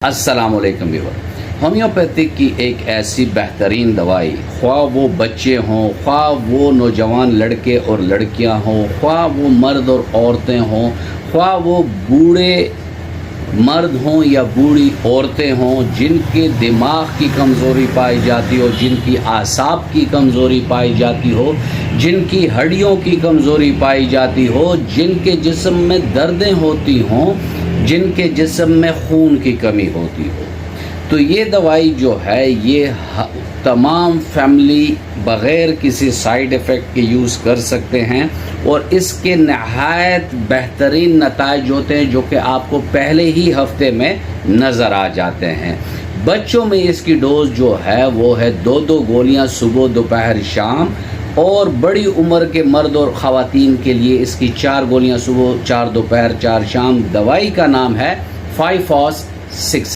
अस्सलाम वालेकुम viewer. Homeopathic की एक ऐसी बेहतरीन दवाई, ख्वाह वो बच्चे हों, ख्वाह वो नौजवान लड़के और लड़कियां हों, ख्वाह वो मर्द और औरतें हों, ख्वाह वो बूढ़े मर्द हों या बूढ़ी औरतें हों, जिनके दिमाग की कमज़ोरी पाई जाती हो, जिनकी आसाब की कमज़ोरी पाई जाती हो, जिनकी हड्डियों की कमज़ोरी पाई जाती हो, जिनके जिस्म में दर्दें होती हों, जिनके जिस्म में खून की कमी होती हो, तो ये दवाई जो है ये तमाम फैमिली बग़ैर किसी साइड इफ़ेक्ट के यूज़ कर सकते हैं और इसके नहायत बेहतरीन नताइज होते हैं जो कि आपको पहले ही हफ्ते में नज़र आ जाते हैं। बच्चों में इसकी डोज जो है वो है 2-2 गोलियां सुबह दोपहर शाम, और बड़ी उम्र के मर्द और ख़वातीन के लिए इसकी 4 गोलियां सुबह 4 दोपहर 4 शाम। दवाई का नाम है 5-OS6।